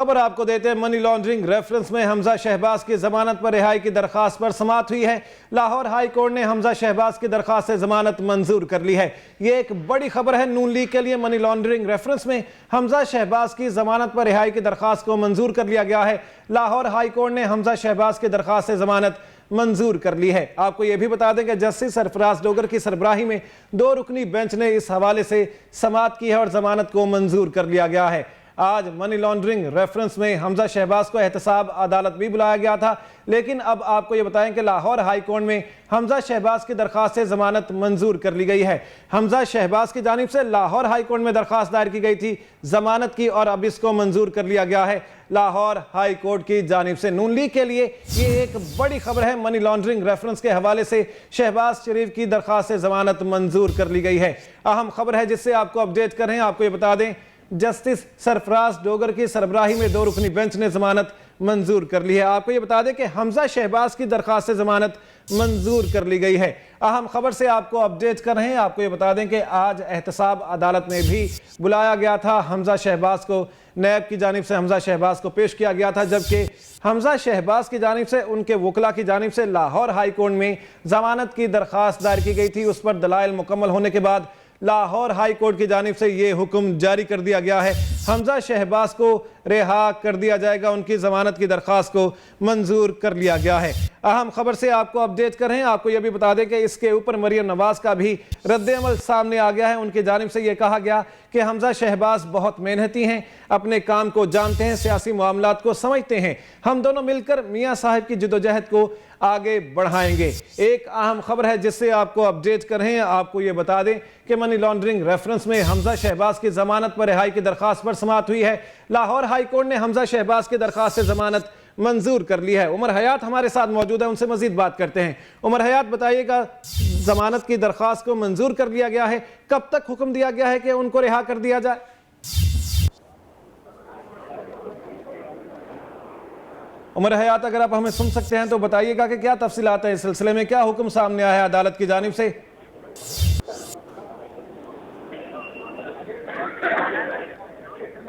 خبر آپ کو دیتے ہیں منی لانڈرنگ ریفرنس میں حمزہ شہباز کی ضمانت پر رہائی کی درخواست پر سماعت ہوئی ہے۔ لاہور ہائی کورٹ نے حمزہ شہباز کی درخواست سے ضمانت منظور کر لی ہے۔ یہ ایک بڑی خبر ہے نون لیگ کے لیے۔ منی لانڈرنگ ریفرنس میں حمزہ شہباز کی ضمانت پر رہائی کی درخواست کو منظور کر لیا گیا ہے۔ لاہور ہائی کورٹ نے حمزہ شہباز کی درخواست سے ضمانت منظور کر لی ہے۔ آپ کو یہ بھی بتا دیں کہ جسٹس سرفراز ڈوگر کی سربراہی میں 2 رکنی بینچ نے اس حوالے سے سماعت کی ہے اور ضمانت کو منظور کر لیا گیا ہے۔ آج منی لانڈرنگ ریفرنس میں حمزہ شہباز کو احتساب عدالت بھی بلایا گیا تھا، لیکن اب آپ کو یہ بتائیں کہ لاہور ہائی کورٹ میں حمزہ شہباز کی درخواست سے ضمانت منظور کر لی گئی ہے۔ حمزہ شہباز کی جانب سے لاہور ہائی کورٹ میں درخواست دائر کی گئی تھی ضمانت کی، اور اب اس کو منظور کر لیا گیا ہے لاہور ہائی کورٹ کی جانب سے۔ نون لیگ کے لیے یہ ایک بڑی خبر ہے۔ منی لانڈرنگ ریفرنس کے حوالے سے شہباز شریف کی درخواست سے ضمانت منظور کر لی گئی ہے۔ اہم خبر ہے جس سے آپ کو اپڈیٹ کر رہے ہیں۔ آپ کو یہ بتا دیں جسٹس سرفراز ڈوگر کی سربراہی میں 2 رکنی بینچ نے ضمانت منظور کر لی ہے۔ آپ کو یہ بتا دیں کہ حمزہ شہباز کی درخواست سے ضمانت منظور کر لی گئی ہے۔ اہم خبر سے آپ کو اپڈیٹ کر رہے ہیں۔ آپ کو یہ بتا دیں کہ آج احتساب عدالت میں بھی بلایا گیا تھا حمزہ شہباز کو۔ نیب کی جانب سے حمزہ شہباز کو پیش کیا گیا تھا، جبکہ حمزہ شہباز کی جانب سے ان کے وکلا کی جانب سے لاہور ہائی کورٹ میں ضمانت کی درخواست دائر کی گئی تھی۔ اس پر دلائل مکمل ہونے کے بعد لاہور ہائی کورٹ کی جانب سے یہ حکم جاری کر دیا گیا ہے۔ حمزہ شہباز کو رہا کر دیا جائے گا، ان کی ضمانت کی درخواست کو منظور کر لیا گیا ہے۔ اہم خبر سے آپ کو اپڈیٹ کر رہے ہیں۔ آپ کو یہ بھی بتا دیں کہ اس کے اوپر مریم نواز کا بھی رد عمل سامنے آ گیا ہے۔ ان کی جانب سے یہ کہا گیا کہ حمزہ شہباز بہت محنتی ہیں، اپنے کام کو جانتے ہیں، سیاسی معاملات کو سمجھتے ہیں۔ ہم دونوں مل کر میاں صاحب کی جدوجہد کو آگے بڑھائیں گے۔ ایک اہم خبر ہے جس سے آپ کو اپڈیٹ کر رہے ہیں۔ آپ کو یہ بتا دیں کہ منی لانڈرنگ ریفرنس میں حمزہ شہباز کی ضمانت پر رہائی کی درخواست پر سماعت ہوئی ہے۔ لاہور ہائی کورٹ نے حمزہ شہباز کی درخواست سے ضمانت منظور کر لی ہے۔ عمر حیات ہمارے ساتھ موجود ہے، ان سے مزید بات کرتے ہیں۔ عمر حیات بتائیے گا، ضمانت کی درخواست کو منظور کر لیا گیا ہے، کب تک حکم دیا گیا ہے کہ ان کو رہا کر دیا جائے؟ عمر حیات اگر آپ ہمیں سن سکتے ہیں تو بتائیے گا کہ کیا تفصیلات ہیں اس سلسلے میں، کیا حکم سامنے آیا ہے عدالت کی جانب سے؟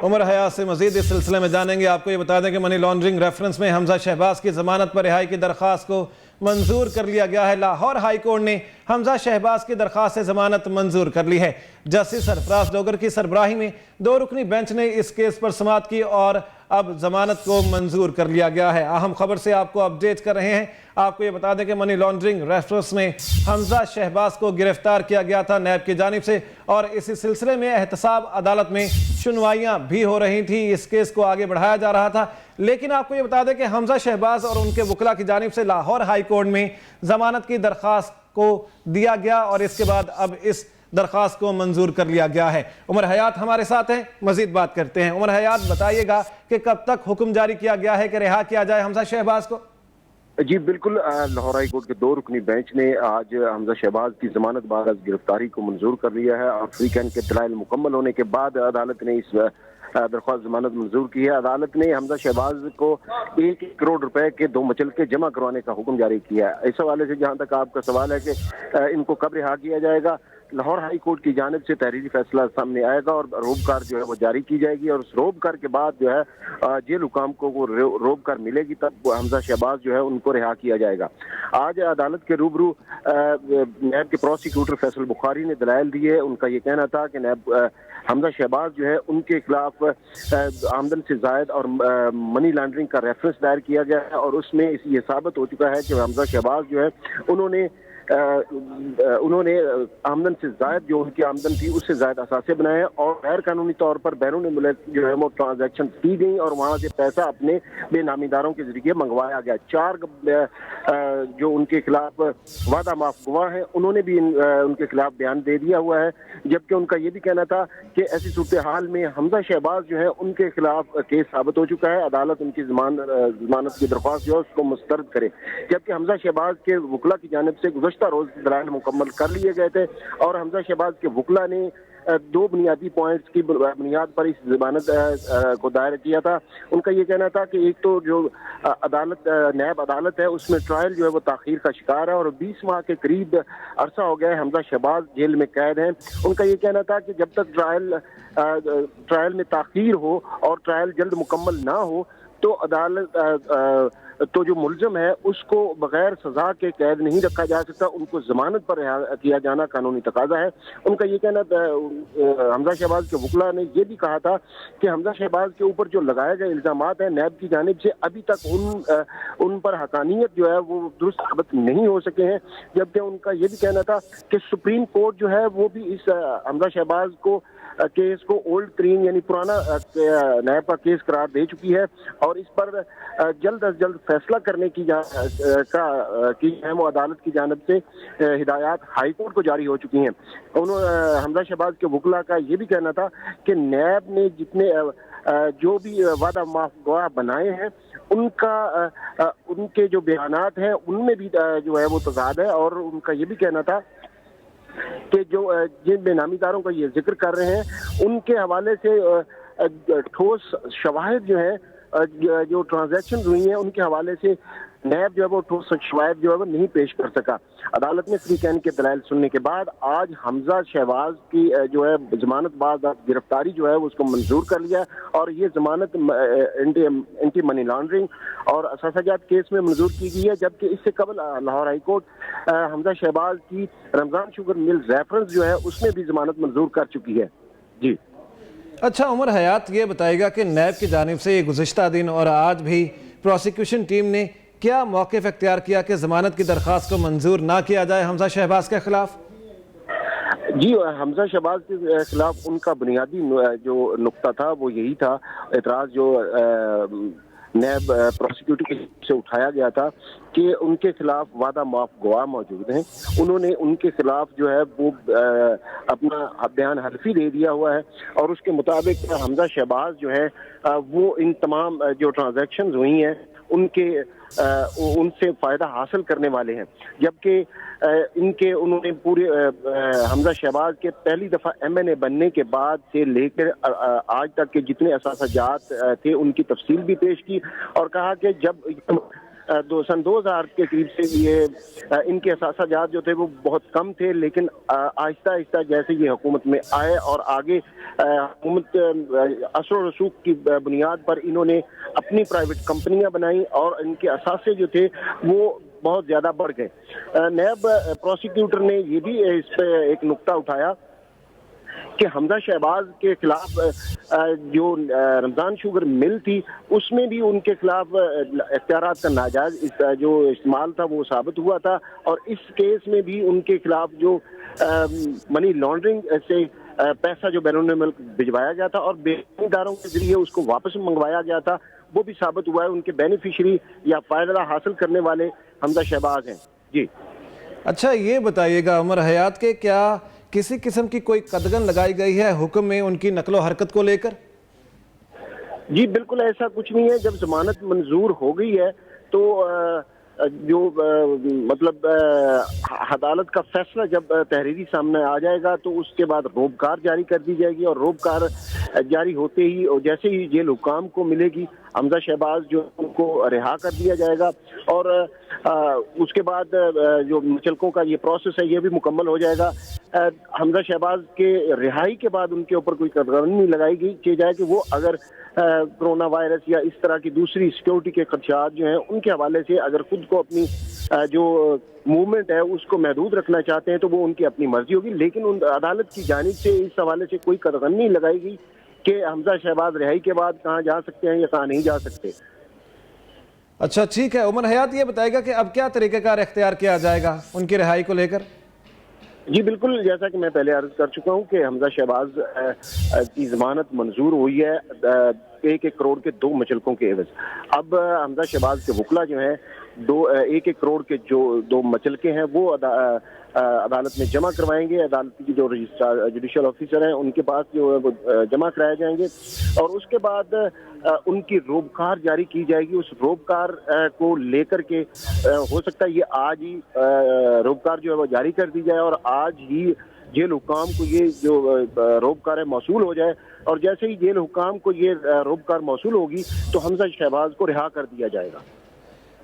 عمر حیات سے مزید اس سلسلے میں جانیں گے۔ آپ کو یہ بتا دیں کہ منی لانڈرنگ ریفرنس میں حمزہ شہباز کی ضمانت پر رہائی کی درخواست کو منظور کر لیا گیا ہے۔ لاہور ہائی کورٹ نے حمزہ شہباز کی درخواست سے ضمانت منظور کر لی ہے۔ جسٹس سرفراز ڈوگر کی سربراہی میں 2 رکنی بینچ نے اس کیس پر سماعت کی اور اب ضمانت کو منظور کر لیا گیا ہے۔ اہم خبر سے آپ کو اپڈیٹ کر رہے ہیں۔ آپ کو یہ بتا دیں کہ منی لانڈرنگ ریفرنس میں حمزہ شہباز کو گرفتار کیا گیا تھا نیب کی جانب سے، اور اسی سلسلے میں احتساب عدالت میں سنوائیاں بھی ہو رہی تھیں۔ اس کیس کو آگے بڑھایا جا رہا تھا، لیکن آپ کو یہ بتا دیں کہ حمزہ شہباز اور ان کے وکلا کی جانب سے لاہور ہائی کورٹ میں ضمانت کی درخواست کو دیا گیا، اور اس کے بعد اب اس درخواست کو منظور کر لیا گیا ہے۔ عمر حیات ہمارے ساتھ ہیں، مزید بات کرتے ہیں۔ عمر حیات بتائیے گا کہ کب تک حکم جاری کیا گیا ہے کہ رہا کیا جائے حمزہ شہباز کو؟ جی بالکل، لاہور ہائی کورٹ کے 2 رکنی بینچ نے آج حمزہ شہباز کی ضمانت بعد از گرفتاری کو منظور کر لیا ہے، اور ویکینڈ کے دلائل مکمل ہونے کے بعد عدالت نے اس درخواست ضمانت منظور کی ہے۔ عدالت نے حمزہ شہباز کو 1 کروڑ روپے کے 2 مچلکے جمع کروانے کا حکم جاری کیا ہے۔ اس حوالے سے جہاں تک آپ کا سوال ہے کہ ان کو کب رہا کیا جائے گا، لاہور ہائی کورٹ کی جانب سے تحریری فیصلہ سامنے آئے گا اور روب کار جو ہے وہ جاری کی جائے گی، اور اس روب کار کے بعد جو ہے جیل حکام کو وہ روب کار ملے گی، تب حمزہ شہباز جو ہے ان کو رہا کیا جائے گا۔ آج عدالت کے روبرو نیب کے پروسیکیوٹر فیصل بخاری نے دلائل دیے۔ ان کا یہ کہنا تھا کہ نیب حمزہ شہباز جو ہے ان کے خلاف آمدن سے زائد اور منی لانڈرنگ کا ریفرنس دائر کیا گیا ہے، اور اس میں یہ ثابت ہو چکا ہے کہ حمزہ شہباز جو ہے انہوں نے آمدن سے زائد جو ان کی آمدن تھی اس سے زائد اثاثے بنائے، اور غیر قانونی طور پر بیرون ملک جو ہے وہ ٹرانزیکشن کی گئیں، اور وہاں سے پیسہ اپنے بے نامیداروں کے ذریعے منگوایا گیا۔ 4 جو ان کے خلاف وعدہ معاف گواہ ہیں، انہوں نے بھی ان کے خلاف بیان دے دیا ہوا ہے، جبکہ ان کا یہ بھی کہنا تھا کہ ایسی صورتحال میں حمزہ شہباز جو ہے ان کے خلاف کیس ثابت ہو چکا ہے، عدالت ان کی ضمانت کی درخواست جو ہے اس کو مسترد کرے، جبکہ حمزہ شہباز کے وکلا کی جانب سے گزشتہ روز دلائل مکمل کر لیے گئے تھے، اور حمزہ شہباز کے وکلا نے 2 بنیادی پوائنٹس کی بنیاد پر اس ضمانت کو دائر کیا تھا۔ ان کا یہ کہنا تھا کہ ایک تو جو نیب عدالت ہے اس میں ٹرائل جو ہے وہ تاخیر کا شکار ہے، اور 20 ماہ کے قریب عرصہ ہو گیا ہے حمزہ شہباز جیل میں قید ہیں۔ ان کا یہ کہنا تھا کہ جب تک ٹرائل ٹرائل میں تاخیر ہو اور ٹرائل جلد مکمل نہ ہو تو عدالت تو جو ملزم ہے اس کو بغیر سزا کے قید نہیں رکھا جا سکتا، ان کو ضمانت پر رہا کیا جانا قانونی تقاضا ہے۔ ان کا یہ کہنا تھا، حمزہ شہباز کے وکلا نے یہ بھی کہا تھا کہ حمزہ شہباز کے اوپر جو لگائے گئے الزامات ہیں نیب کی جانب سے ابھی تک ان پر حقانیت جو ہے وہ درست ثابت نہیں ہو سکے ہیں، جبکہ ان کا یہ بھی کہنا تھا کہ سپریم کورٹ جو ہے وہ بھی اس حمزہ شہباز کو کیس کو اولڈ ترین یعنی پرانا نیب کا کیس قرار دے چکی ہے، اور اس پر جلد از جلد فیصلہ کرنے کی وہ عدالت کی جانب سے ہدایات ہائی کورٹ کو جاری ہو چکی ہیں۔ حمزہ شہباز کے وکلا کا یہ بھی کہنا تھا کہ نیب نے جتنے جو بھی وعدہ معاف گواہ بنائے ہیں ان کے جو بیانات ہیں ان میں بھی جو ہے وہ تضاد ہے، اور ان کا یہ بھی کہنا تھا کہ جو جن بے نامی داروں کا یہ ذکر کر رہے ہیں ان کے حوالے سے ٹھوس شواہد جو ہیں جو ٹرانزیکشن ہوئی ہیں ان کے حوالے سے نیب جو ہے وہ ٹھوس شواہد جو ہے وہ نہیں پیش کر سکا۔ عدالت نے فریقین کے دلائل سننے کے بعد آج حمزہ شہباز کی جو ہے ضمانت بعد گرفتاری جو ہے اس کو منظور کر لیا، اور یہ ضمانت اینٹی منی لانڈرنگ اور اثاثہ جات کیس میں منظور کی گئی ہے، جبکہ اس سے قبل لاہور ہائی کورٹ حمزہ شہباز کی رمضان شوگر مل ریفرنس جو ہے اس میں بھی ضمانت منظور کر چکی ہے۔ جی اچھا عمر حیات، یہ بتائے گا کہ نیب کی جانب سے گزشتہ دن اور آج بھی پروسیکیوشن ٹیم نے کیا موقف اختیار کیا کہ ضمانت کی درخواست کو منظور نہ کیا جائے حمزہ شہباز کے خلاف؟ جی حمزہ شہباز کے خلاف ان کا بنیادی جو نقطہ تھا وہ یہی تھا، اعتراض جو نیب پروسیکیوٹر سے اٹھایا گیا تھا کہ ان کے خلاف وعدہ معاف گواہ موجود ہیں، انہوں نے ان کے خلاف جو ہے وہ اپنا بیان حلفی دے دیا ہوا ہے، اور اس کے مطابق حمزہ شہباز جو ہے وہ ان تمام جو ٹرانزیکشنز ہوئی ہیں ان سے فائدہ حاصل کرنے والے ہیں، جبکہ انہوں نے پورے حمزہ شہباز کے پہلی دفعہ ایم این اے بننے کے بعد سے لے کر آج تک کے جتنے اثاثہ جات تھے ان کی تفصیل بھی پیش کی، اور کہا کہ جب سن 2000 کے قریب سے یہ ان کے اثاثہ جات جو تھے وہ بہت کم تھے، لیکن آہستہ آہستہ جیسے یہ حکومت میں آئے اور آگے حکومت اثر و رسوخ کی بنیاد پر انہوں نے اپنی پرائیویٹ کمپنیاں بنائیں اور ان کے اثاثے جو تھے وہ بہت زیادہ بڑھ گئے۔ نیب پروسیکیوٹر نے یہ بھی اس پہ ایک نقطہ اٹھایا کہ حمزہ شہباز کے خلاف جو رمضان شوگر مل تھی اس میں بھی ان کے خلاف اختیارات کا ناجائز جو استعمال تھا وہ ثابت ہوا تھا، اور اس کیس میں بھی ان کے خلاف جو منی لانڈرنگ سے پیسہ جو بیرون ملک بھجوایا گیا تھا اور بے نامی داروں کے ذریعے اس کو واپس منگوایا گیا تھا وہ بھی ثابت ہوا ہے، ان کے بینیفیشری یا فائدہ حاصل کرنے والے حمزہ شہباز ہیں۔ جی اچھا یہ بتائیے گا عمر حیات کہ کیا کسی قسم کی کوئی قدغن لگائی گئی ہے حکم میں ان کی نقل و حرکت کو لے کر؟ جی بالکل ایسا کچھ نہیں ہے، جب ضمانت منظور ہو گئی ہے تو جو مطلب عدالت کا فیصلہ جب تحریری سامنے آ جائے گا تو اس کے بعد روبکار جاری کر دی جائے گی، اور روبکار جاری ہوتے ہی اور جیسے ہی جیل حکام کو ملے گی حمزہ شہباز جو ان کو رہا کر دیا جائے گا، اور اس کے بعد جو مچلکوں کا یہ پروسیس ہے یہ بھی مکمل ہو جائے گا۔ حمزہ شہباز کے رہائی کے بعد ان کے اوپر کوئی قدغن نہیں لگائی گئی کی جائے کہ وہ اگر کرونا وائرس یا اس طرح کی دوسری سیکیورٹی کے خدشات جو ہیں ان کے حوالے سے اگر خود کو اپنی جو موومنٹ ہے اس کو محدود رکھنا چاہتے ہیں تو وہ ان کی اپنی مرضی ہوگی، لیکن ان عدالت کی جانب سے اس حوالے سے کوئی قدغن نہیں لگائی گئی کہ حمزہ شہباز رہائی کے بعد کہاں جا سکتے ہیں یا کہاں نہیں جا سکتے۔ اچھا ٹھیک ہے، عمر حیات یہ بتائے گا کہ اب کیا طریقہ کار اختیار کیا جائے گا ان کی رہائی کو لے کر؟ جی بالکل، جیسا کہ میں پہلے عرض کر چکا ہوں کہ حمزہ شہباز کی ضمانت منظور ہوئی ہے 1 کروڑ کے 2 مچلکوں کے عوض۔ اب حمزہ شہباز کے وکلا جو ہیں 1 کروڑ کے جو 2 مچلکے ہیں وہ عدالت میں جمع کروائیں گے، عدالت کی جو جوڈیشل آفیسر ہیں ان کے پاس جو ہے وہ جمع کرائے جائیں گے، اور اس کے بعد ان کی روبکار جاری کی جائے گی۔ اس روبکار کو لے کر کے ہو سکتا ہے یہ آج ہی روبکار جو ہے وہ جاری کر دی جائے اور آج ہی جیل حکام کو یہ جو روبکار ہے موصول ہو جائے، اور جیسے ہی جیل حکام کو یہ روبکار موصول ہوگی تو حمزہ شہباز کو رہا کر دیا جائے گا۔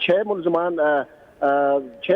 6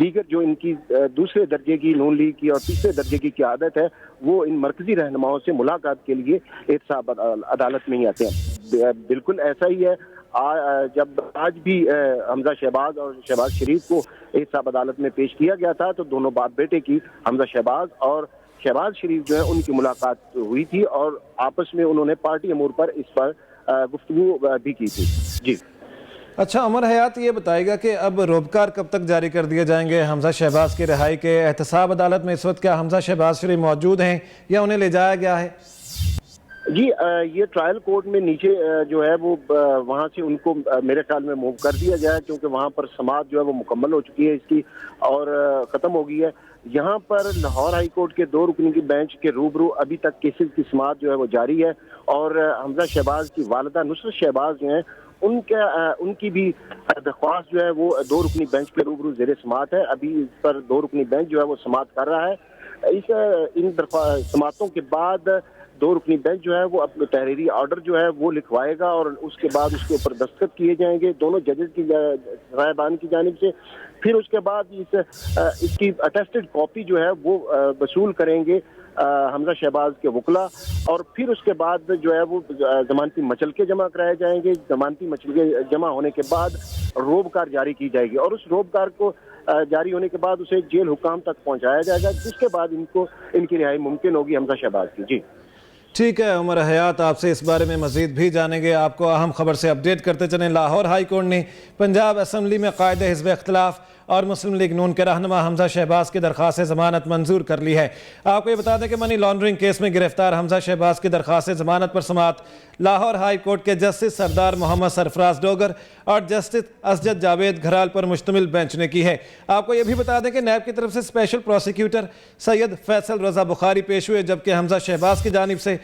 دیگر جو ان کی دوسرے درجے کی نون لیگ کی اور تیسرے درجے کی قیادت ہے وہ ان مرکزی رہنماؤں سے ملاقات کے لیے احتساب عدالت میں ہی آتے ہیں. بالکل ایسا ہی ہے. جب آج بھی حمزہ شہباز اور شہباز شریف کو احتساب عدالت میں پیش کیا گیا تھا تو دونوں باپ بیٹے کی حمزہ شہباز اور شہباز شریف جو ہے ان کی ملاقات ہوئی تھی اور آپس میں انہوں نے پارٹی امور پر اس پر گفتگو بھی کی تھی. جی اچھا عمر حیات، یہ بتائے گا کہ اب روبکار کب تک جاری کر دیے جائیں گے حمزہ شہباز کی رہائی کے؟ احتساب عدالت میں اس وقت کیا حمزہ شہباز شریف موجود ہیں یا انہیں لے جایا گیا ہے؟ جی یہ ٹرائل کورٹ میں نیچے جو ہے وہ وہاں سے ان کو میرے خیال میں موو کر دیا جائے کیونکہ وہاں پر سماعت جو ہے وہ مکمل ہو چکی ہے اس کی اور ختم ہو گئی ہے. یہاں پر لاہور ہائی کورٹ کے 2 رکنی کی بینچ کے روبرو ابھی تک کیسز کی سماعت جو ہے وہ جاری ہے اور حمزہ شہباز کی والدہ نصرت شہباز جو ہیں ان کی بھی درخواست جو ہے وہ 2 رکنی بینچ کے روبرو زیر سماعت ہے. ابھی اس پر 2 رکنی بینچ جو ہے وہ سماعت کر رہا ہے. ان سماعتوں کے بعد 2 رکنی بینچ جو ہے وہ اپنے تحریری آرڈر جو ہے وہ لکھوائے گا اور اس کے بعد اس کے اوپر دستخط کیے جائیں گے دونوں ججز کی رائے بان کی جانب سے. پھر اس کے بعد اس کی اٹیسٹڈ کاپی جو ہے وہ وصول کریں گے حمزہ شہباز کے وکلا اور پھر اس کے بعد جو ہے وہ ضمانتی مچلکے جمع کرائے جائیں گے. ضمانتی مچلکے جمع ہونے کے بعد روبکار جاری کی جائے گی اور اس روبکار کو جاری ہونے کے بعد اسے جیل حکام تک پہنچایا جائے گا جس کے بعد ان کی رہائی ممکن ہوگی حمزہ شہباز کی. جی ٹھیک ہے عمر حیات، آپ سے اس بارے میں مزید بھی جانیں گے. آپ کو اہم خبر سے اپڈیٹ کرتے چلیں. لاہور ہائی کورٹ نے پنجاب اسمبلی میں قائد حزب اختلاف اور مسلم لیگ نون کے رہنما حمزہ شہباز کی درخواست ضمانت منظور کر لی ہے. آپ کو یہ بتا دیں کہ منی لانڈرنگ کیس میں گرفتار حمزہ شہباز کی درخواست ضمانت پر سماعت لاہور ہائی کورٹ کے جسٹس سردار محمد سرفراز ڈوگر اور جسٹس اسجد جاوید گھرال پر مشتمل بینچ نے کی ہے. آپ کو یہ بھی بتا دیں کہ نیب کی طرف سے اسپیشل پروسیکیوٹر سید فیصل رضا بخاری پیش ہوئے جبکہ حمزہ شہباز کی جانب سے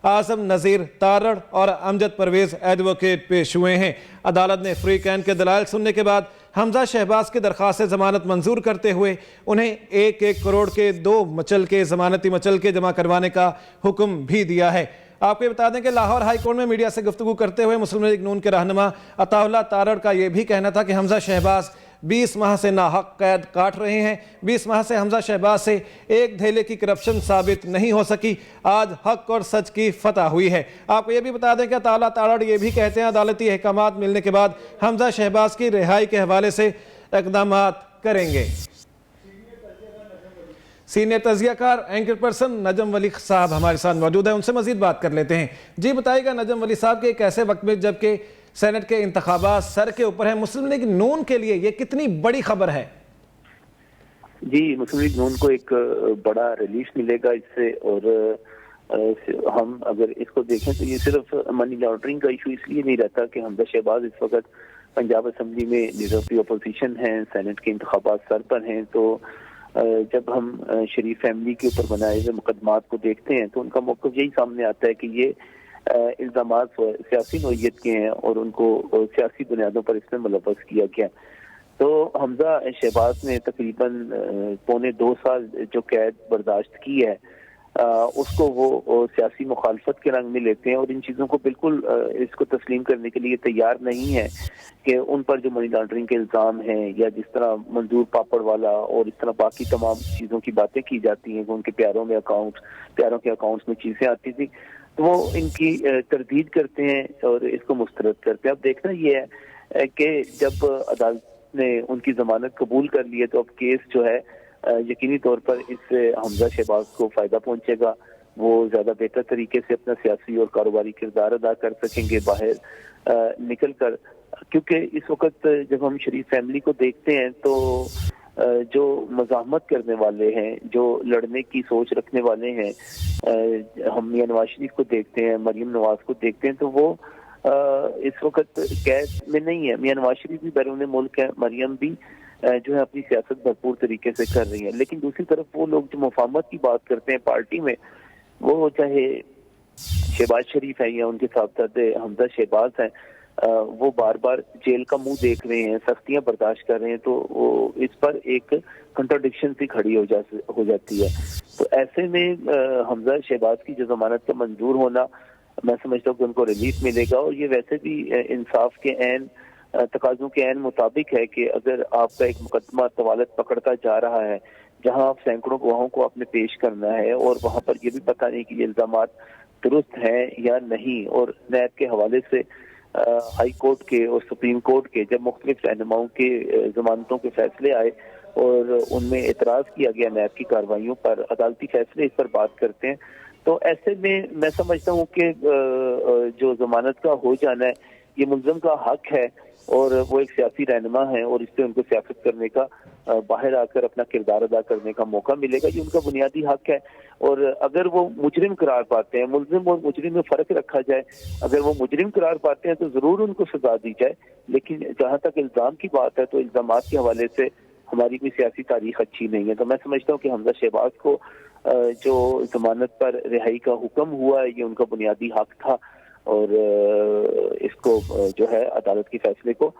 اعظم نذیر تارڑ اور امجد پرویز ایڈوکیٹ پیش ہوئے ہیں. عدالت نے فری کین کے دلائل سننے کے بعد حمزہ شہباز کی درخواست ضمانت منظور کرتے ہوئے انہیں 1 کروڑ کے 2 مچلکے ضمانتی مچلکے جمع کروانے کا حکم بھی دیا ہے. آپ کو یہ بتا دیں کہ لاہور ہائی کورٹ میں میڈیا سے گفتگو کرتے ہوئے مسلم لیگ نون کے رہنما عطا اللہ تارڑ کا یہ بھی کہنا تھا کہ حمزہ شہباز 20 ماہ سے ناحق قید کاٹ رہے ہیں. 20 ماہ سے حمزہ شہباز سے ایک دھیلے کی کرپشن ثابت نہیں ہو سکی. آج حق اور سچ کی فتح ہوئی ہے. آپ کو یہ بھی بتا دیں کہ عطا اللہ تارڑ یہ بھی کہتے ہیں عدالتی احکامات ملنے کے بعد حمزہ شہباز کی رہائی کے حوالے سے اقدامات کریں گے. سینئر تجزیہ کار اینکر پرسن نجم ولی صاحب ہمارے ساتھ موجود ہیں، ان سے مزید بات کر لیتے ہیں. جی بتائیے گا نجم ولی صاحب کہ ایک ایسے وقت میں جبکہ سینٹ کے انتخابات سر کے اوپر ہیں، مسلم لیگ نون کے لیے یہ کتنی بڑی خبر ہے؟ جی مسلم لیگ نون کو ایک بڑا ریلیف ملے گا اس سے اور ہم اگر اس کو دیکھیں تو یہ صرف منی لانڈرنگ کا ایشو اس لیے نہیں رہتا کہ حمزہ شہباز اس وقت پنجاب اسمبلی میں لیڈر آف دی اپوزیشن ہیں، سینٹ کے انتخابات سر پر ہیں. تو جب ہم شریف فیملی کے اوپر بنائے ہوئے مقدمات کو دیکھتے ہیں تو ان کا موقف یہی سامنے آتا ہے کہ یہ الزامات سیاسی نوعیت کے ہیں اور ان کو سیاسی بنیادوں پر اس میں ملوث کیا گیا. تو حمزہ شہباز نے تقریباً 2.25 سال جو قید برداشت کی ہے اس کو وہ سیاسی مخالفت کے رنگ میں لیتے ہیں اور ان چیزوں کو بالکل اس کو تسلیم کرنے کے لیے تیار نہیں ہے کہ ان پر جو منی لانڈرنگ کے الزام ہیں یا جس طرح منظور پاپڑ والا اور اس طرح باقی تمام چیزوں کی باتیں کی جاتی ہیں کہ ان کے پیاروں کے اکاؤنٹس میں چیزیں آتی تھی تو وہ ان کی تردید کرتے ہیں اور اس کو مسترد کرتے ہیں. اب دیکھنا یہ ہے کہ جب عدالت نے ان کی ضمانت قبول کر لی ہے تو اب کیس جو ہے یقینی طور پر اس سے حمزہ شہباز کو فائدہ پہنچے گا. وہ زیادہ بہتر طریقے سے اپنا سیاسی اور کاروباری کردار ادا کر سکیں گے باہر نکل کر، کیونکہ اس وقت جب ہم شریف فیملی کو دیکھتے ہیں تو جو مزاحمت کرنے والے ہیں، جو لڑنے کی سوچ رکھنے والے ہیں، ہم میاں نواز شریف کو دیکھتے ہیں، مریم نواز کو دیکھتے ہیں تو وہ اس وقت قید میں نہیں ہے. میاں نواز شریف بھی بیرون ملک ہے، مریم بھی جو ہے اپنی سیاست بھرپور طریقے سے کر رہی ہیں. لیکن دوسری طرف وہ لوگ جو مفاہمت کی بات کرتے ہیں پارٹی میں، وہ چاہے شہباز شریف ہے یا ان کے صاحبزادے حمزہ شہباز ہیں، وہ بار بار جیل کا منہ دیکھ رہے ہیں، سختیاں برداشت کر رہے ہیں، تو وہ اس پر ایک کنٹراڈکشن سی کھڑی ہو جاتی ہے. تو ایسے میں حمزہ شہباز کی جو ضمانت کا منظور ہونا، میں سمجھتا ہوں کہ ان کو ریلیف ملے گا اور یہ ویسے بھی انصاف کے عین تقاضوں کے عین مطابق ہے کہ اگر آپ کا ایک مقدمہ طوالت پکڑتا جا رہا ہے جہاں آپ سینکڑوں گواہوں کو آپ نے پیش کرنا ہے اور وہاں پر یہ بھی پتہ نہیں کہ یہ الزامات درست ہیں یا نہیں، اور نیب کے حوالے سے ہائی کورٹ کے اور سپریم کورٹ کے جب مختلف رہنماؤں کے ضمانتوں کے فیصلے آئے اور ان میں اعتراض کیا گیا نیب کی کارروائیوں پر، عدالتی فیصلے اس پر بات کرتے ہیں، تو ایسے میں سمجھتا ہوں کہ جو ضمانت کا ہو جانا ہے یہ ملزم کا حق ہے، اور وہ ایک سیاسی رہنما ہے اور اس سے ان کو سیاست کرنے کا، باہر آ کر اپنا کردار ادا کرنے کا موقع ملے گا، یہ ان کا بنیادی حق ہے۔ اور اگر وہ مجرم قرار پاتے ہیں، ملزم اور مجرم میں فرق رکھا جائے، اگر وہ مجرم قرار پاتے ہیں تو ضرور ان کو سزا دی جائے، لیکن جہاں تک الزام کی بات ہے تو الزامات کے حوالے سے ہماری کوئی سیاسی تاریخ اچھی نہیں ہے۔ تو میں سمجھتا ہوں کہ حمزہ شہباز کو جو ضمانت پر رہائی کا حکم ہوا ہے یہ ان کا بنیادی حق تھا، اور اس کو جو ہے عدالت کے فیصلے کو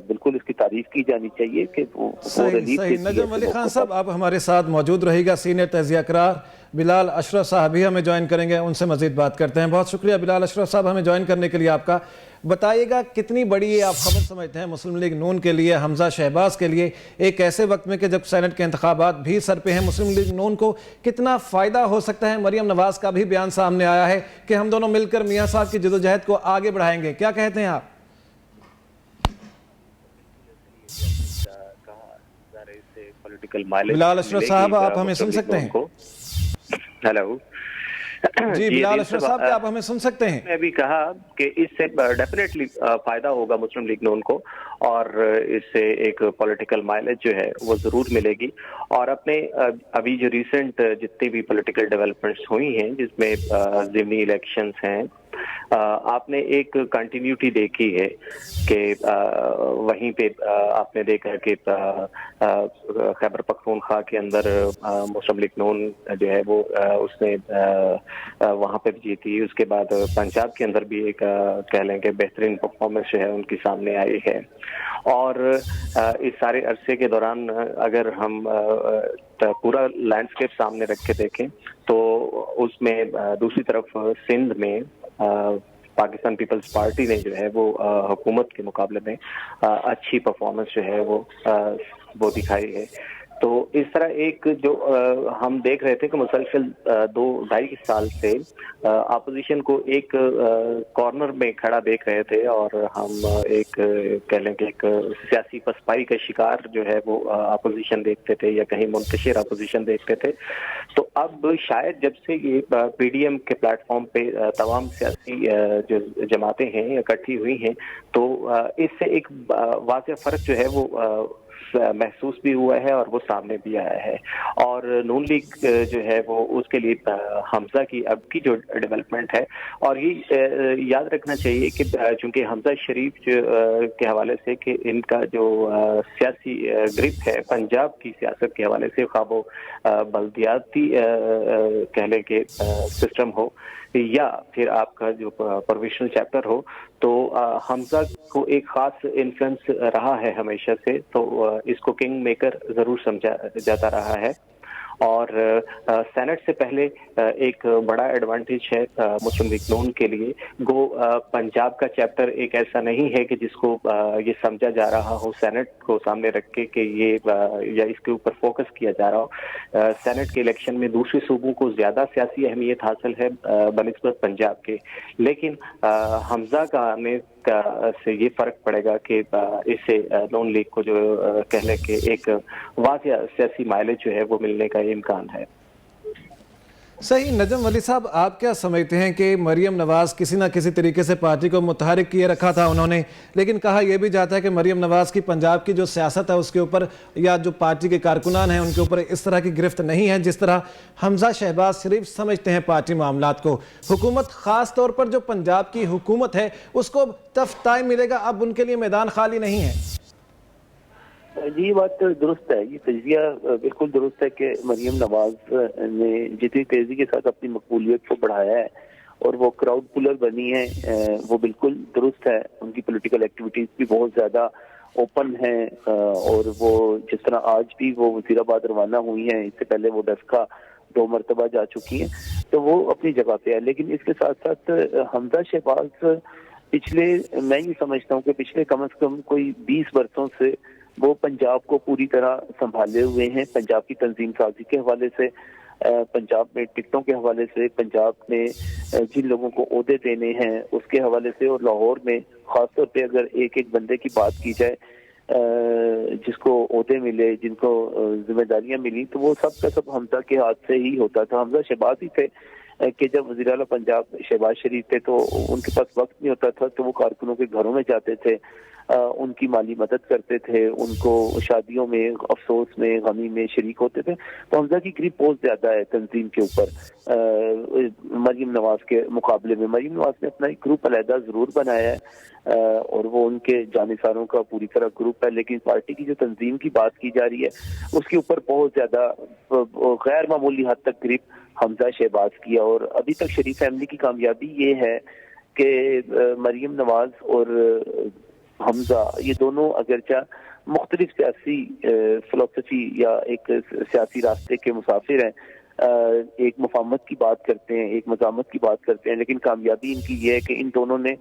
بالکل اس کی تعریف کی جانی چاہیے کہ وہ ریلیف صحیح نجم علی خان صاحب آپ ہمارے ساتھ موجود رہے گا۔ سینئر تجزیہ کار بلال اشرف صاحب بھی ہمیں جوائن کریں گے، ان سے مزید بات کرتے ہیں۔ بہت شکریہ بلال اشرف صاحب ہمیں جوائن کرنے کے لیے آپ کا۔ بتائیے گا کتنی بڑی یہ آپ خبر سمجھتے ہیں مسلم لیگ نون کے لیے، حمزہ شہباز کے لیے، ایک ایسے وقت میں کہ جب سینٹ کے انتخابات بھی سر پہ ہیں، مسلم لیگ نون کو کتنا فائدہ ہو سکتا ہے؟ مریم نواز کا بھی بیان سامنے آیا ہے کہ ہم دونوں مل کر میاں صاحب کی جدوجہد کو آگے بڑھائیں گے، کیا کہتے ہیں آپ؟ بلال اشرف صاحب آپ ہمیں سن سکتے ہیں؟ ہیلو جی بلال اشرف صاحب کیا آپ ہمیں سن سکتے ہیں؟ میں بھی کہا کہ اس سے ڈیفینیٹلی فائدہ ہوگا مسلم لیگ نون کو، اور اس سے ایک پولیٹیکل مائلیج جو ہے وہ ضرور ملے گی، اور اپنے ابھی جو ریسنٹ جتنی بھی پولیٹیکل ڈیولپمنٹس ہوئی ہیں جس میں ضمنی الیکشنز ہیں، آپ نے ایک کنٹینیوٹی دیکھی ہے کہ وہیں پہ آپ نے دیکھا کہ خیبر پختونخوا کے اندر مسلم لیگ نون جو ہے وہ اس نے وہاں پہ جیتی، اس کے بعد پنجاب کے اندر بھی ایک کہہ لیں کہ بہترین پرفارمنس جو ہے ان کی سامنے آئی ہے، اور اس سارے عرصے کے دوران اگر ہم پورا لینڈسکیپ سامنے رکھ کے دیکھیں تو اس میں دوسری طرف سندھ میں پاکستان پیپلز پارٹی نے جو ہے وہ حکومت کے مقابلے میں اچھی پرفارمنس جو ہے وہ دکھائی ہے۔ تو اس طرح ایک جو ہم دیکھ رہے تھے کہ مسلسل 2-2.5 سال سے اپوزیشن کو ایک کارنر میں کھڑا دیکھ رہے تھے، اور ہم ایک کہہ لیں کہ ایک سیاسی پسپائی کا شکار جو ہے وہ اپوزیشن دیکھتے تھے یا کہیں منتشر اپوزیشن دیکھتے تھے۔ تو اب شاید جب سے یہ پی ڈی ایم کے پلیٹ فارم پہ تمام سیاسی جو جماعتیں ہیں اکٹھی ہوئی ہیں، تو اس سے ایک واضح فرق جو ہے وہ محسوس بھی ہوا ہے اور وہ سامنے بھی آیا ہے، اور نون لیگ جو ہے وہ اس کے لیے حمزہ کی اب کی جو ڈیولپمنٹ ہے، اور یہ یاد رکھنا چاہیے کہ چونکہ حمزہ شریف کے حوالے سے کہ ان کا جو سیاسی گرپ ہے پنجاب کی سیاست کے حوالے سے، خواہ وہ بلدیاتی کہہ لیں کہ سسٹم ہو یا پھر آپ کا جو پروویشنل چیپٹر ہو، تو حمزہ کو ایک خاص انفلوئنس رہا ہے ہمیشہ سے، تو اس کو کنگ میکر ضرور سمجھا جاتا رہا ہے، اور سینٹ سے پہلے ایک بڑا ایڈوانٹیج ہے مسلم لیگ نون کے لیے، گو پنجاب کا چیپٹر ایک ایسا نہیں ہے کہ جس کو یہ سمجھا جا رہا ہو سینٹ کو سامنے رکھ کے کہ یہ یا اس کے اوپر فوکس کیا جا رہا ہو۔ سینٹ کے الیکشن میں دوسرے صوبوں کو زیادہ سیاسی اہمیت حاصل ہے بنسبت پنجاب کے، لیکن حمزہ کا آنے سے یہ فرق پڑے گا کہ اس سے نون لیگ کو جو کہہ لیں کہ ایک واضح سیاسی مائلیج جو ہے وہ ملنے کا امکان ہے۔ صحیح نجم ولی صاحب آپ کیا سمجھتے ہیں کہ مریم نواز کسی نہ کسی طریقے سے پارٹی کو متحرک کیے رکھا تھا انہوں نے، لیکن کہا یہ بھی جاتا ہے کہ مریم نواز کی پنجاب کی جو سیاست ہے اس کے اوپر یا جو پارٹی کے کارکنان ہیں ان کے اوپر اس طرح کی گرفت نہیں ہے جس طرح حمزہ شہباز شریف سمجھتے ہیں پارٹی معاملات کو۔ حکومت خاص طور پر جو پنجاب کی حکومت ہے اس کو ٹف ٹائم ملے گا، اب ان کے لیے میدان خالی نہیں ہے۔ جی یہ بات درست ہے، یہ تجزیہ بالکل درست ہے کہ مریم نواز نے جتنی تیزی کے ساتھ اپنی مقبولیت کو بڑھایا ہے اور وہ کراؤڈ پولر بنی ہے، وہ بالکل درست ہے۔ ان کی پولیٹیکل ایکٹیویٹیز بھی بہت زیادہ اوپن ہیں، اور وہ جس طرح آج بھی وہ وزیر آباد روانہ ہوئی ہیں، اس سے پہلے وہ ڈسکا 2 مرتبہ جا چکی ہیں، تو وہ اپنی جگہ پہ ہے۔ لیکن اس کے ساتھ ساتھ حمزہ شہباز میں یہ سمجھتا ہوں کہ پچھلے کم از کم کوئی 20 برسوں سے وہ پنجاب کو پوری طرح سنبھالے ہوئے ہیں، پنجاب کی تنظیم سازی کے حوالے سے، پنجاب میں ٹکٹوں کے حوالے سے، پنجاب میں جن لوگوں کو عہدے دینے ہیں اس کے حوالے سے، اور لاہور میں خاص طور پہ اگر ایک ایک بندے کی بات کی جائے جس کو عہدے ملے، جن کو ذمہ داریاں ملی، تو وہ سب کا سب حمزہ کے ہاتھ سے ہی ہوتا تھا۔ حمزہ شہباز ہی تھے کہ جب وزیر اعلیٰ پنجاب شہباز شریف تھے تو ان کے پاس وقت نہیں ہوتا تھا تو وہ کارکنوں کے گھروں میں جاتے تھے، ان کی مالی مدد کرتے تھے، ان کو شادیوں میں، افسوس میں، غمی میں شریک ہوتے تھے۔ تو حمزہ کی گریپ بہت زیادہ ہے تنظیم کے اوپر مریم نواز کے مقابلے میں۔ مریم نواز نے اپنا ایک گروپ علیحدہ ضرور بنایا ہے اور وہ ان کے جانثاروں کا پوری طرح گروپ ہے، لیکن پارٹی کی جو تنظیم کی بات کی جا رہی ہے اس کے اوپر بہت زیادہ غیر معمولی حد تک گریپ حمزہ شہباز کیا۔ اور ابھی تک شریف فیملی کی کامیابی یہ ہے کہ مریم نواز اور حمزہ یہ دونوں اگرچہ مختلف سیاسی فلسفی یا ایک سیاسی راستے کے مسافر ہیں، ایک مفاہمت کی بات کرتے ہیں، ایک مزاحمت کی بات کرتے ہیں، لیکن کامیابی ان کی یہ ہے کہ ان دونوں نے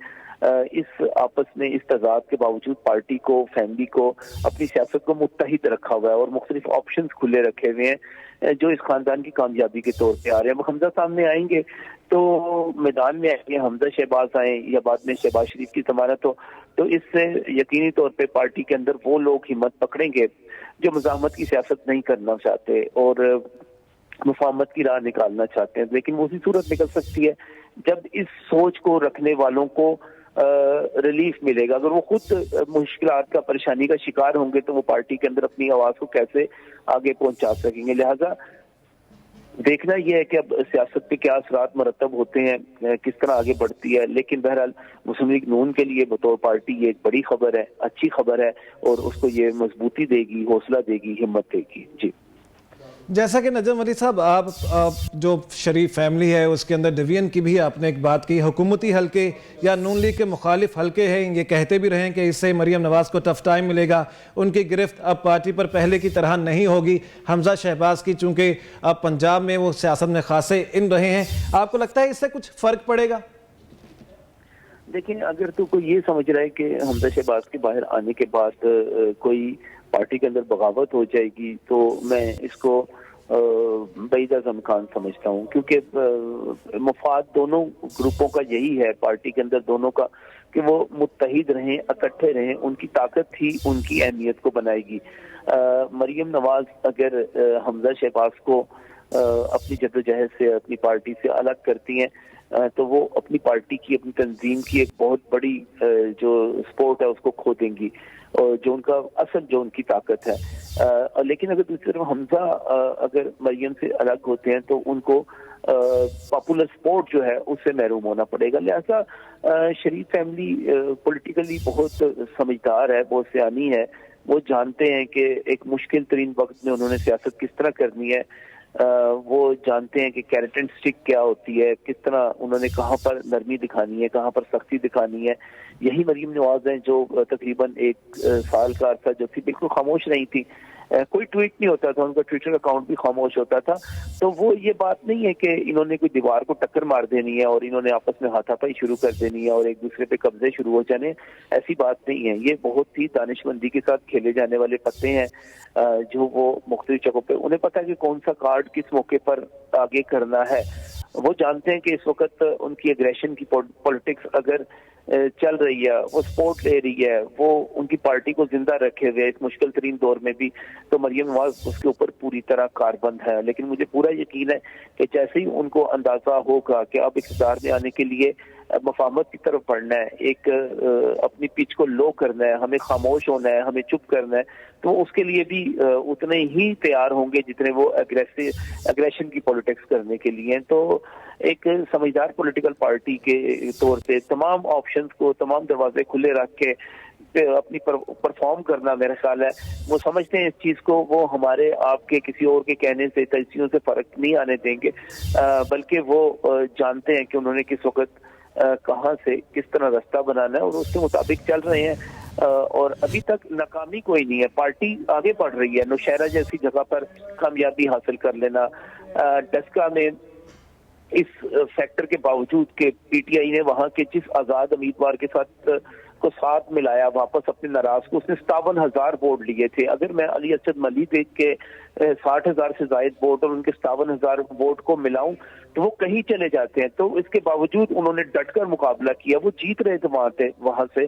اس آپس میں اس تضاد کے باوجود پارٹی کو، فیملی کو، اپنی سیاست کو متحد رکھا ہوا ہے اور مختلف آپشنز کھلے رکھے ہوئے ہیں جو اس خاندان کی کامیابی کے طور پہ آ رہے ہیں۔ حمزہ سامنے آئیں گے تو میدان میں آئیں گے، حمزہ شہباز آئیں یا بعد میں شہباز شریف کی ضمانت ہو، تو اس سے یقینی طور پہ پارٹی کے اندر وہ لوگ ہمت پکڑیں گے جو مزاحمت کی سیاست نہیں کرنا چاہتے اور مفاہمت کی راہ نکالنا چاہتے ہیں۔ لیکن وہ اسی صورت نکل سکتی ہے جب اس سوچ کو رکھنے والوں کو ریلیف ملے گا۔ اگر وہ خود مشکلات کا، پریشانی کا شکار ہوں گے تو وہ پارٹی کے اندر اپنی آواز کو کیسے آگے پہنچا سکیں گے۔ لہٰذا دیکھنا یہ ہے کہ اب سیاست پہ کیا اثرات مرتب ہوتے ہیں، کس طرح آگے بڑھتی ہے، لیکن بہرحال مسلم لیگ نون کے لیے بطور پارٹی یہ ایک بڑی خبر ہے، اچھی خبر ہے اور اس کو یہ مضبوطی دے گی، حوصلہ دے گی، ہمت دے گی۔ جی جیسا کہ نجم علی صاحب، آپ جو شریف فیملی ہے اس کے اندر ڈویژن کی بھی آپ نے ایک بات کی، حکومتی حلقے یا نون لیگ کے مخالف حلقے ہیں، یہ کہتے بھی رہے کہ اس سے مریم نواز کو ٹف ٹائم ملے گا، ان کی گرفت اب پارٹی پر پہلے کی طرح نہیں ہوگی، حمزہ شہباز کی چونکہ اب پنجاب میں وہ سیاست میں خاصے ان رہے ہیں، آپ کو لگتا ہے اس سے کچھ فرق پڑے گا؟ دیکھیں، اگر تو کوئی یہ سمجھ رہا ہے کہ حمزہ شہباز کے باہر آنے کے بعد کوئی پارٹی کے اندر بغاوت ہو جائے گی تو میں اس کو بعید از امکان سمجھتا ہوں، کیونکہ مفاد دونوں گروپوں کا یہی ہے پارٹی کے اندر دونوں کا کہ وہ متحد رہیں، اکٹھے رہیں، ان کی طاقت ہی ان کی اہمیت کو بنائے گی۔ مریم نواز اگر حمزہ شہباز کو اپنی جدوجہد سے، اپنی پارٹی سے الگ کرتی ہیں تو وہ اپنی پارٹی کی، اپنی تنظیم کی ایک بہت بڑی جو سپورٹ ہے اس کو کھو دیں گی، اور جو ان کا اصل جو ان کی طاقت ہے۔ لیکن اگر دوسری طرف حمزہ اگر مریم سے الگ ہوتے ہیں تو ان کو پاپولر سپورٹ جو ہے اس سے محروم ہونا پڑے گا۔ لہذا شریف فیملی پولیٹیکلی بہت سمجھدار ہے، بہت سیانی ہے، وہ جانتے ہیں کہ ایک مشکل ترین وقت میں انہوں نے سیاست کس طرح کرنی ہے، وہ جانتے ہیں کہ کیرٹ اینڈ سٹک کیا ہوتی ہے، کس طرح انہوں نے کہاں پر نرمی دکھانی ہے، کہاں پر سختی دکھانی ہے۔ یہی مریم نواز ہیں جو تقریباً 1 سال کا عرصہ جو تھی بالکل خاموش نہیں تھی، کوئی ٹویٹ نہیں ہوتا تھا، ان کا ٹویٹر اکاؤنٹ بھی خاموش ہوتا تھا۔ تو وہ یہ بات نہیں ہے کہ انہوں نے کوئی دیوار کو ٹکر مار دینی ہے اور انہوں نے آپس میں ہاتھا پائی شروع کر دینی ہے اور ایک دوسرے پہ قبضے شروع ہو جانے، ایسی بات نہیں ہے۔ یہ بہت ہی دانش مندی کے ساتھ کھیلے جانے والے پتے ہیں جو وہ مختلف جگہوں پہ، انہیں پتا ہے کہ کون سا کارڈ کس موقع پر آگے کرنا ہے۔ وہ جانتے ہیں کہ اس وقت ان کی اگریشن کی پولیٹکس اگر چل رہی ہے، وہ سپورٹ لے رہی ہے، وہ ان کی پارٹی کو زندہ رکھے ہوئے اس مشکل ترین دور میں بھی، تو مریم نواز اس کے اوپر پوری طرح کاربند ہے۔ لیکن مجھے پورا یقین ہے کہ جیسے ہی ان کو اندازہ ہوگا کہ اب اقتدار میں آنے کے لیے مفاہمت کی طرف بڑھنا ہے، ایک اپنی پچ کو لو کرنا ہے، ہمیں خاموش ہونا ہے، ہمیں چپ کرنا ہے، تو اس کے لیے بھی اتنے ہی تیار ہوں گے جتنے وہ اگریشن کی پولیٹکس کرنے کے لیے۔ تو ایک سمجھدار پولیٹیکل پارٹی کے طور پہ تمام آپشنز کو، تمام دروازے کھلے رکھ کے اپنی پرفارم کرنا میرا خیال ہے وہ سمجھتے ہیں اس چیز کو، وہ ہمارے آپ کے کسی اور کے کہنے سے، تجزیوں سے فرق نہیں آنے دیں گے، بلکہ وہ جانتے ہیں کہ انہوں نے کس وقت کہاں سے کس طرح راستہ بنانا ہے اور اس کے مطابق چل رہے ہیں، اور ابھی تک ناکامی کوئی نہیں ہے، پارٹی آگے بڑھ رہی ہے۔ نوشہرہ جیسی جگہ پر کامیابی حاصل کر لینا، ڈسکا میں اس فیکٹر کے باوجود کہ پی ٹی آئی نے وہاں کے جس آزاد امیدوار کے ساتھ کو ساتھ ملایا واپس اپنے ناراض کو، اس نے 57,000 ووٹ لیے تھے. اگر میں علی اسد ملی دیکھ کے 60,000 سے زائد ووٹ اور ان کے 57,000 ووٹ کو ملاؤں تو وہ کہیں چلے جاتے ہیں. تو اس کے باوجود انہوں نے ڈٹ کر مقابلہ کیا، وہ جیت رہے تھے وہاں سے.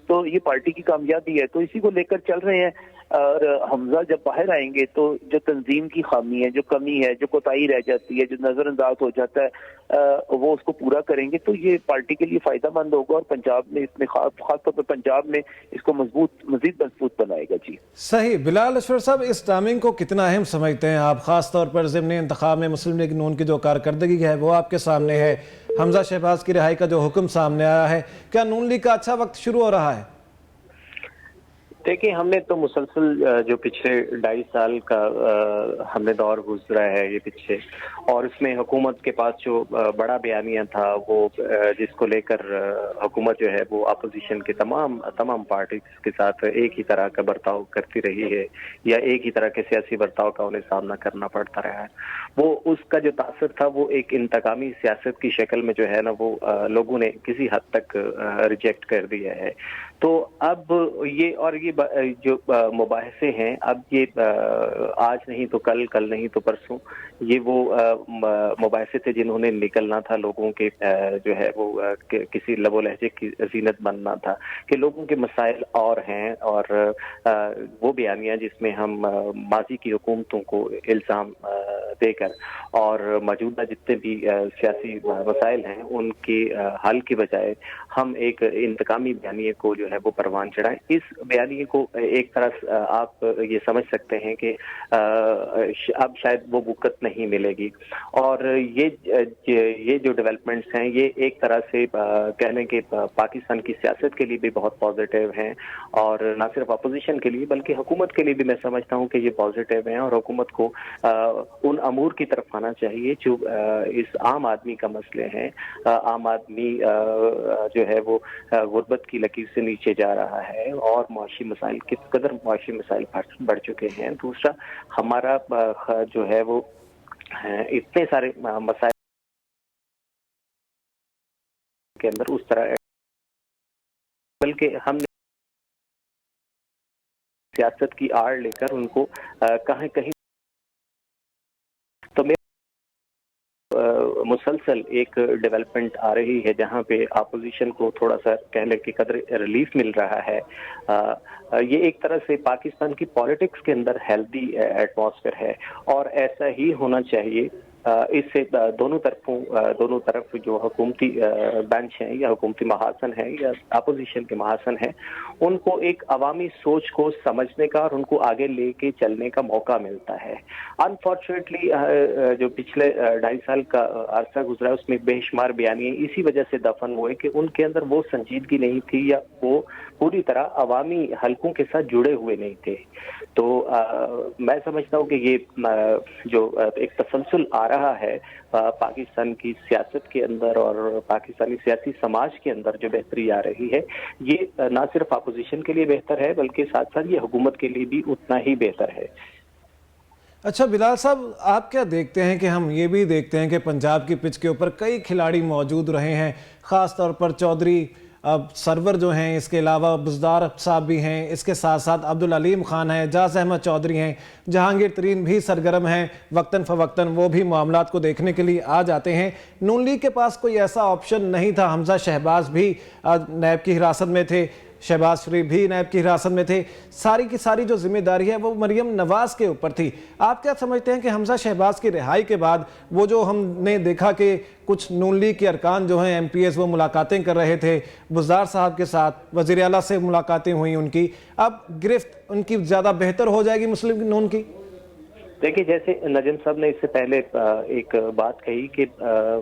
تو یہ پارٹی کی کامیابی ہے، تو اسی کو لے کر چل رہے ہیں. اور حمزہ جب باہر آئیں گے تو جو تنظیم کی خامی ہے، جو کمی ہے، جو کوتاہی رہ جاتی ہے، جو نظر انداز ہو جاتا ہے، وہ اس کو پورا کریں گے تو یہ پارٹی کے لیے فائدہ مند ہوگا، اور پنجاب میں اس میں خاص طور پر پنجاب میں اس کو مزید مضبوط بنائے گا. جی صحیح. بلال اشرف صاحب، اس ٹائمنگ کو کتنا اہم سمجھتے ہیں آپ، خاص طور پر ضمن انتخاب میں مسلم لیگ نون کی جو کارکردگی ہے وہ آپ کے سامنے ہے، حمزہ شہباز کی رہائی کا جو حکم سامنے آیا ہے، کیا نون لیگ کا اچھا وقت شروع ہو رہا ہے؟ دیکھیں، ہم نے تو مسلسل جو پچھلے 2.5 سال کا ہم نے دور گزرا ہے یہ پیچھے، اور اس میں حکومت کے پاس جو بڑا بیانیہ تھا وہ جس کو لے کر حکومت جو ہے وہ اپوزیشن کے تمام پارٹیز کے ساتھ ایک ہی طرح کا برتاؤ کرتی رہی ہے، یا ایک ہی طرح کے سیاسی برتاؤ کا انہیں سامنا کرنا پڑتا رہا ہے. وہ اس کا جو تاثر تھا وہ ایک انتقامی سیاست کی شکل میں جو ہے نا وہ لوگوں نے کسی حد تک ریجیکٹ کر دیا ہے. تو اب یہ جو مباحثے ہیں، اب یہ آج نہیں تو کل نہیں تو پرسوں، یہ وہ مباحثے تھے جنہوں نے نکلنا تھا لوگوں کے جو ہے وہ کسی لب و لہجے کی زینت بننا تھا کہ لوگوں کے مسائل اور ہیں، اور وہ بیانیہ جس میں ہم ماضی کی حکومتوں کو الزام دے کر اور موجودہ جتنے بھی سیاسی مسائل ہیں ان کے حل کی بجائے ہم ایک انتقامی بیانیے کو جو ہے وہ پروان چڑھائیں. اس بیانیے کو ایک طرح آپ یہ سمجھ سکتے ہیں کہ اب شاید وہ وقت نہیں ملے گی، اور یہ جو ڈیولپمنٹس ہیں یہ ایک طرح سے کہنے کے پاکستان کی سیاست کے لیے بھی بہت پازیٹیو ہیں، اور نہ صرف اپوزیشن کے لیے بلکہ حکومت کے لیے بھی میں سمجھتا ہوں کہ یہ پازیٹیو ہیں، اور حکومت کو ان امور کی طرف آنا چاہیے جو اس عام آدمی کا مسئلے ہیں. عام آدمی جو ہے وہ غربت کی لکیر سے نیچے جا رہا ہے، اور معاشی مسائل کس قدر معاشی مسائل بڑھ چکے ہیں. دوسرا، ہمارا جو ہے وہ اتنے سارے مسائل کے اندر اس طرح بلکہ ہم نے سیاست کی آڑ لے کر ان کو کہیں تو مسلسل ایک ڈیولپمنٹ آ رہی ہے جہاں پہ اپوزیشن کو تھوڑا سا کہنے کی قدر ریلیف مل رہا ہے. یہ ایک طرح سے پاکستان کی پالیٹکس کے اندر ہیلدی ایٹماسفیئر ہے، اور ایسا ہی ہونا چاہیے. اس سے دونوں طرف جو حکومتی بینچ ہیں یا حکومتی محاسن ہیں یا اپوزیشن کے محاسن ہیں، ان کو ایک عوامی سوچ کو سمجھنے کا اور ان کو آگے لے کے چلنے کا موقع ملتا ہے. انفارچونیٹلی جو پچھلے 2.5 سال کا عرصہ گزرا اس میں بے شمار بیانیے اسی وجہ سے دفن ہوئے کہ ان کے اندر وہ سنجیدگی نہیں تھی، یا وہ پوری طرح عوامی حلقوں کے ساتھ جڑے ہوئے نہیں تھے. تو میں سمجھتا ہوں کہ یہ جو ایک تسلسل آ رہا ہے پاکستان کی سیاست کے اندر اور پاکستانی سیاسی سماج کے اندر جو بہتری آ رہی ہے، یہ نہ صرف اپوزیشن کے لیے بہتر ہے بلکہ ساتھ ساتھ یہ حکومت کے لیے بھی اتنا ہی بہتر ہے. اچھا بلال صاحب، آپ کیا دیکھتے ہیں کہ ہم یہ بھی دیکھتے ہیں کہ پنجاب کی پچ کے اوپر کئی کھلاڑی موجود رہے ہیں، خاص طور پر چودھری سرور جو ہیں، اس کے علاوہ بزدار صاحب بھی ہیں، اس کے ساتھ ساتھ عبدالعلیم خان ہیں، جاز احمد چودھری ہیں، جہانگیر ترین بھی سرگرم ہیں، وقتاً فوقتاً وہ بھی معاملات کو دیکھنے کے لیے آ جاتے ہیں. نون لیگ کے پاس کوئی ایسا آپشن نہیں تھا. حمزہ شہباز بھی نیب کی حراست میں تھے، شہباز شریف بھی نیب کی حراست میں تھے. ساری کی ساری جو ذمہ داری ہے وہ مریم نواز کے اوپر تھی. آپ کیا سمجھتے ہیں کہ حمزہ شہباز کی رہائی کے بعد وہ جو ہم نے دیکھا کہ کچھ نون لیگ کے ارکان جو ہیں ایم پی ایس وہ ملاقاتیں کر رہے تھے بزدار صاحب کے ساتھ، وزیر اعلیٰ سے ملاقاتیں ہوئیں ان کی، اب گرفت ان کی زیادہ بہتر ہو جائے گی مسلم نون کی؟ دیکھیے، جیسے نجم صاحب نے اس سے پہلے ایک بات کہی کہ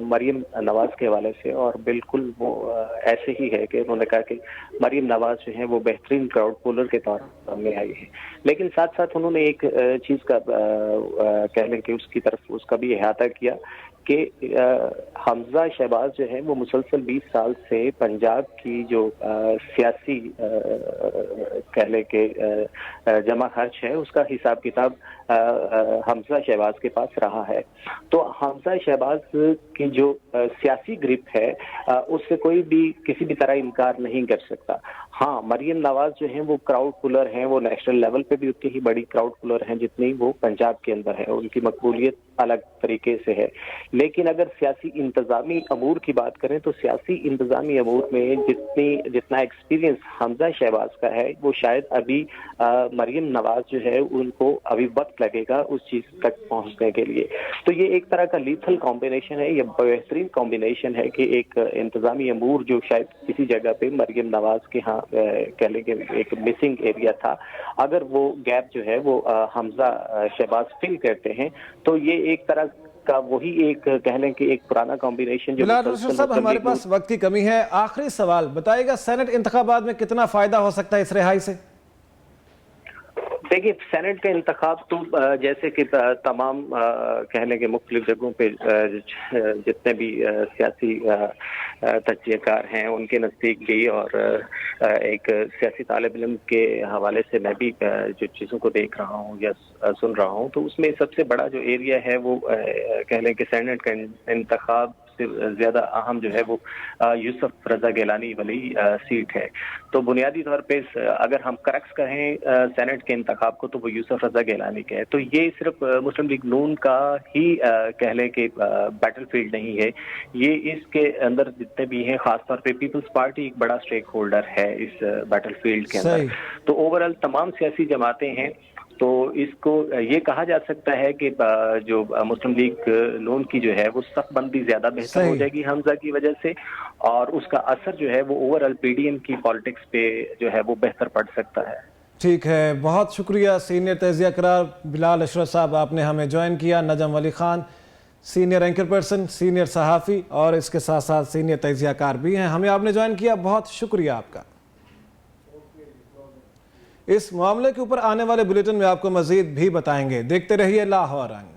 مریم نواز کے حوالے سے، اور بالکل وہ ایسے ہی ہے کہ انہوں نے کہا کہ مریم نواز جو ہیں وہ بہترین کراؤڈ پولر کے طور پر سامنے آئی ہے. لیکن ساتھ ساتھ انہوں نے ایک چیز کا کہہ لیں کہ اس کی طرف اس کا بھی احاطہ کیا کہ حمزہ شہباز جو ہے وہ مسلسل 20 سال سے پنجاب کی جو سیاسی کہہ لیں کہ جمع خرچ ہے اس کا حساب کتاب حمزہ شہباز کے پاس رہا ہے. تو حمزہ شہباز کی جو سیاسی گرپ ہے اس سے کوئی بھی کسی بھی طرح انکار نہیں کر سکتا. ہاں مریم نواز جو ہیں وہ کراؤڈ پولر ہیں, وہ نیشنل لیول پہ بھی اتنی ہی بڑی کراؤڈ پولر ہیں جتنی وہ پنجاب کے اندر ہے, ان کی مقبولیت الگ طریقے سے ہے. لیکن اگر سیاسی انتظامی امور کی بات کریں تو سیاسی انتظامی امور میں جتنا ایکسپیرینس حمزہ شہباز کا ہے وہ شاید ابھی مریم نواز جو ہے ان کو ابھی وقت لگے گا اس چیز تک پہنچنے کے لیے. تو یہ ایک طرح کا لیتھل کمبینیشن ہے, یہ بہترین کمبینیشن ہے کہ ایک انتظامی امور جو شاید کسی جگہ پہ مریم نواز کے ہاں کہہ لیں کہ ایک مسنگ ایریا تھا, اگر وہ گیپ جو ہے وہ حمزہ شہباز فل کرتے ہیں تو یہ ایک طرح کا وہی ایک کہہ لیں کہ ایک پرانا کمبینیشن جو بلال روشن صاحب ہمارے پاس وقت کی کمی ہے, آخری سوال بتائے گا سینٹ انتخابات میں کتنا فائدہ ہو سکتا ہے اس رہائی سے؟ دیکھیے سینٹ کا انتخاب تو جیسے کہ تمام کہہ لیں کہ مختلف جگہوں پہ جتنے بھی سیاسی تجزیہ کار ہیں ان کے نزدیک گئی, اور ایک سیاسی طالب علم کے حوالے سے میں بھی جو چیزوں کو دیکھ رہا ہوں یا سن رہا ہوں تو اس میں سب سے بڑا جو ایریا ہے وہ کہہ لیں کہ سینٹ کا انتخاب سے زیادہ اہم جو ہے وہ یوسف رضا گیلانی والی سیٹ ہے. تو بنیادی طور پہ اگر ہم کریکس کہیں سینٹ کے انتخاب کو تو وہ یوسف رضا گیلانی کے ہے. تو یہ صرف مسلم لیگ نون کا ہی کہہ لیں کہ بیٹل فیلڈ نہیں ہے, یہ اس کے اندر جتنے بھی ہیں خاص طور پہ پیپلز پارٹی ایک بڑا سٹیک ہولڈر ہے اس بیٹل فیلڈ کے اندر. تو اوورآل تمام سیاسی جماعتیں ہیں, تو اس کو یہ کہا جا سکتا ہے کہ جو مسلم لیگ نون کی جو ہے وہ صف بندی زیادہ بہتر ہو جائے گی حمزہ کی وجہ سے, اور اس کا اثر جو ہے وہ اوورآل پی ڈی ایم کی پالیٹکس پہ جو ہے وہ بہتر پڑ سکتا ہے. ٹھیک ہے, بہت شکریہ سینئر تجزیہ کار بلال اشرف صاحب, آپ نے ہمیں جوائن کیا. نجم ولی Khan senior anchor person, senior صحافی اور اس کے ساتھ ساتھ سینئر تجزیہ کار بھی ہیں, ہمیں آپ نے جوائن کیا, بہت شکریہ آپ کا. اس معاملے کے اوپر آنے والے بلیٹن میں آپ کو مزید بھی بتائیں گے. دیکھتے رہیے لاہور رنگ.